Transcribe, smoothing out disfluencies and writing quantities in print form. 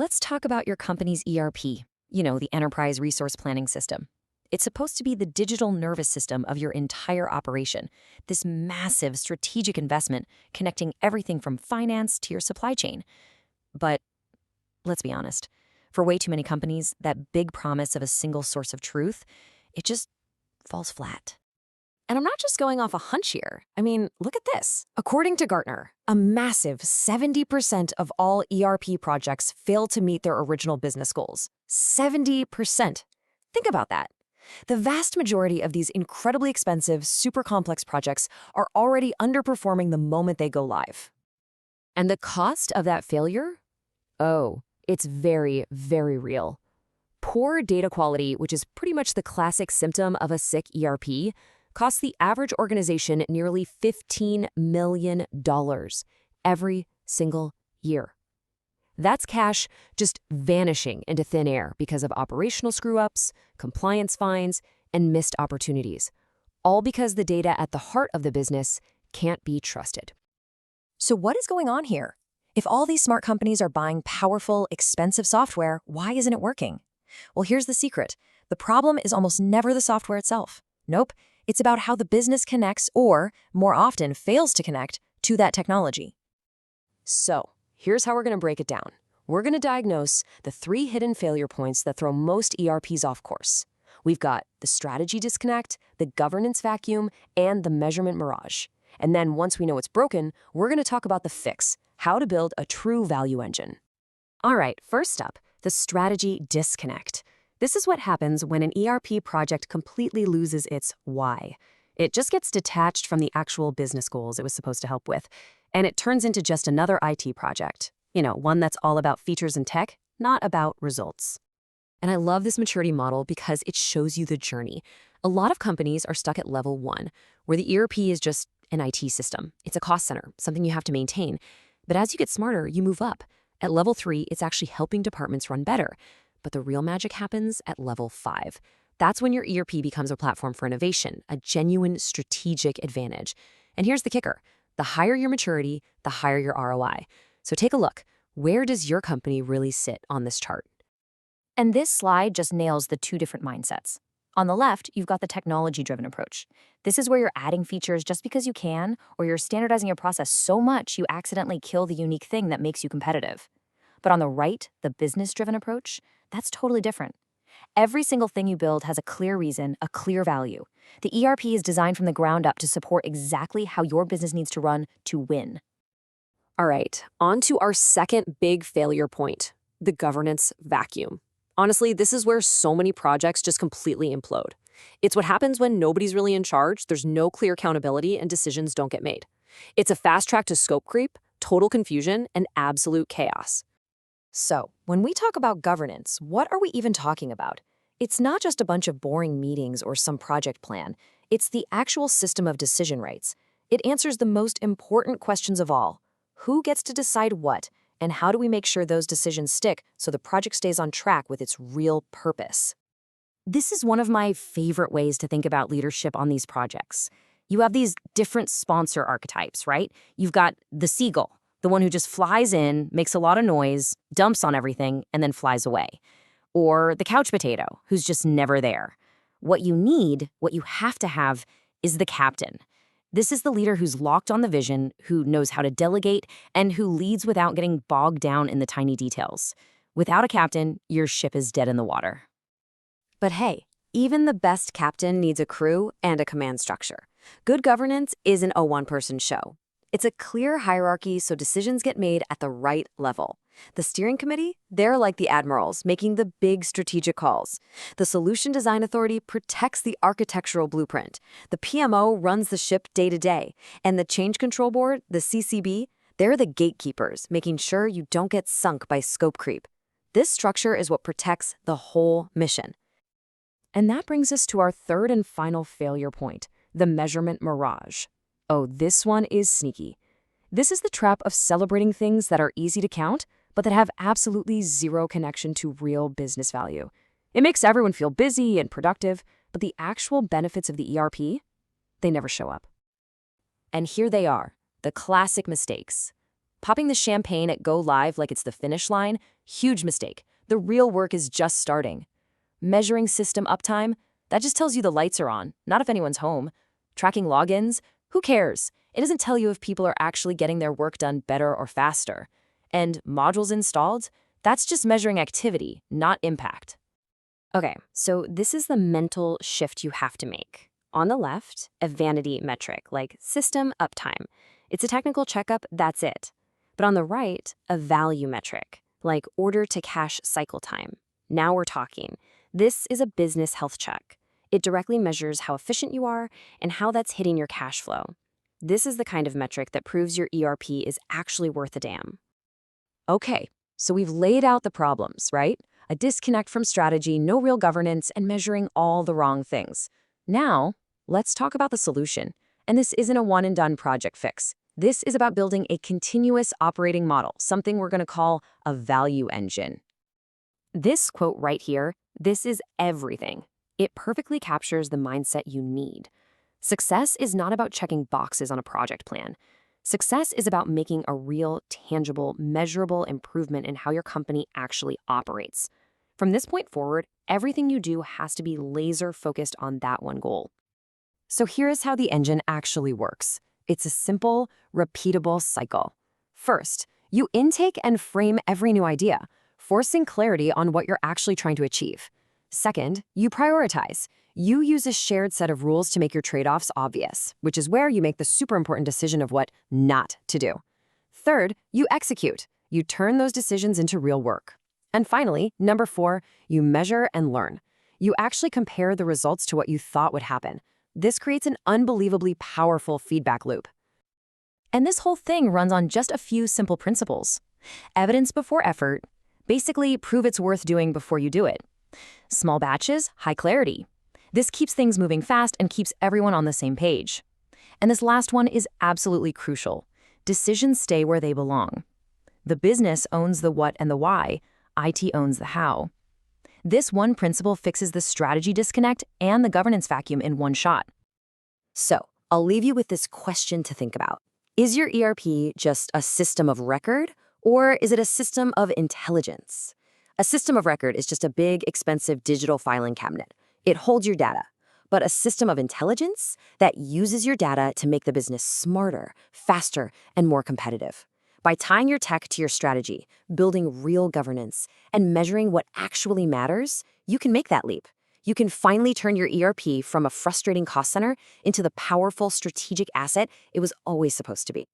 Let's talk about your company's ERP, the Enterprise Resource Planning System. It's supposed to be the digital nervous system of your entire operation, this massive strategic investment connecting everything from finance to your supply chain. But let's be honest, for way too many companies, that big promise of a single source of truth, it just falls flat. And I'm not just going off a hunch here. I mean, look at this. According to Gartner, a massive 70% of all ERP projects fail to meet their original business goals. 70%. Think about that. The vast majority of these incredibly expensive, super complex projects are already underperforming the moment they go live. And the cost of that failure? Oh, it's very, very real. Poor data quality, which is pretty much the classic symptom of a sick ERP, costs the average organization nearly $15 million every single year. That's cash just vanishing into thin air because of operational screw-ups, compliance fines, and missed opportunities, all because the data at the heart of the business can't be trusted. So what is going on here? If all these smart companies are buying powerful, expensive software, why isn't it working? Well, here's the secret. The problem is almost never the software itself. Nope. It's about how the business connects or, more often, fails to connect to that technology. So, here's how we're going to break it down. We're going to diagnose the 3 hidden failure points that throw most ERPs off course. We've got the strategy disconnect, the governance vacuum, and the measurement mirage. And then once we know what's broken, we're going to talk about the fix, how to build a true value engine. All right, first up, the strategy disconnect. This is what happens when an ERP project completely loses its why. It just gets detached from the actual business goals it was supposed to help with, and it turns into just another IT project. One that's all about features and tech, not about results. And I love this maturity model because it shows you the journey. A lot of companies are stuck at level 1, where the ERP is just an IT system. It's a cost center, something you have to maintain. But as you get smarter, you move up. At level 3, it's actually helping departments run better. But the real magic happens at level 5. That's when your ERP becomes a platform for innovation, a genuine strategic advantage. And here's the kicker. The higher your maturity, the higher your ROI. So take a look. Where does your company really sit on this chart? And this slide just nails the 2 different mindsets. On the left, you've got the technology-driven approach. This is where you're adding features just because you can, or you're standardizing your process so much you accidentally kill the unique thing that makes you competitive. But on the right, the business-driven approach, that's totally different. Every single thing you build has a clear reason, a clear value. The ERP is designed from the ground up to support exactly how your business needs to run to win. All right, on to our second big failure point, the governance vacuum. Honestly, this is where so many projects just completely implode. It's what happens when nobody's really in charge, there's no clear accountability, and decisions don't get made. It's a fast track to scope creep, total confusion, and absolute chaos. So, when we talk about governance, what are we even talking about? It's not just a bunch of boring meetings or some project plan. It's the actual system of decision rights. It answers the most important questions of all. Who gets to decide what? And how do we make sure those decisions stick so the project stays on track with its real purpose? This is one of my favorite ways to think about leadership on these projects. You have these different sponsor archetypes, right? You've got the seagull, the one who just flies in, makes a lot of noise, dumps on everything, and then flies away. Or the couch potato, who's just never there. What you have to have, is the captain. This is the leader who's locked on the vision, who knows how to delegate, and who leads without getting bogged down in the tiny details. Without a captain, your ship is dead in the water. But hey, even the best captain needs a crew and a command structure. Good governance isn't a one-person show. It's a clear hierarchy so decisions get made at the right level. The steering committee, they're like the admirals, making the big strategic calls. The solution design authority protects the architectural blueprint. The PMO runs the ship day to day. And the change control board, the CCB, they're the gatekeepers, making sure you don't get sunk by scope creep. This structure is what protects the whole mission. And that brings us to our third and final failure point, the measurement mirage. Oh, this one is sneaky. This is the trap of celebrating things that are easy to count, but that have absolutely zero connection to real business value. It makes everyone feel busy and productive, but the actual benefits of the ERP, they never show up. And here they are, the classic mistakes. Popping the champagne at go live like it's the finish line, huge mistake. The real work is just starting. Measuring system uptime, that just tells you the lights are on, not if anyone's home. Tracking logins, who cares? It doesn't tell you if people are actually getting their work done better or faster. And modules installed, that's just measuring activity, not impact. Okay, so this is the mental shift you have to make. On the left, a vanity metric like system uptime. It's a technical checkup, that's it. But on the right, a value metric like order to cash cycle time. Now we're talking. This is a business health check. It directly measures how efficient you are and how that's hitting your cash flow. This is the kind of metric that proves your ERP is actually worth a damn. Okay, so we've laid out the problems, right? A disconnect from strategy, no real governance, and measuring all the wrong things. Now, let's talk about the solution. And this isn't a one-and-done project fix. This is about building a continuous operating model, something we're going to call a value engine. This quote right here, this is everything. It perfectly captures the mindset you need. Success is not about checking boxes on a project plan. Success is about making a real, tangible, measurable improvement in how your company actually operates. From this point forward, everything you do has to be laser-focused on that one goal. So here's how the engine actually works. It's a simple, repeatable cycle. First, you intake and frame every new idea, forcing clarity on what you're actually trying to achieve. Second, you prioritize. You use a shared set of rules to make your trade-offs obvious, which is where you make the super important decision of what not to do. Third, you execute. You turn those decisions into real work. And finally, number 4, you measure and learn. You actually compare the results to what you thought would happen. This creates an unbelievably powerful feedback loop. And this whole thing runs on just a few simple principles. Evidence before effort. Basically, prove it's worth doing before you do it. Small batches, high clarity. This keeps things moving fast and keeps everyone on the same page. And this last one is absolutely crucial. Decisions stay where they belong. The business owns the what and the why. IT owns the how. This one principle fixes the strategy disconnect and the governance vacuum in one shot. So, I'll leave you with this question to think about. Is your ERP just a system of record, or is it a system of intelligence? A system of record is just a big, expensive digital filing cabinet. It holds your data. But a system of intelligence that uses your data to make the business smarter, faster, and more competitive. By tying your tech to your strategy, building real governance, and measuring what actually matters, you can make that leap. You can finally turn your ERP from a frustrating cost center into the powerful strategic asset it was always supposed to be.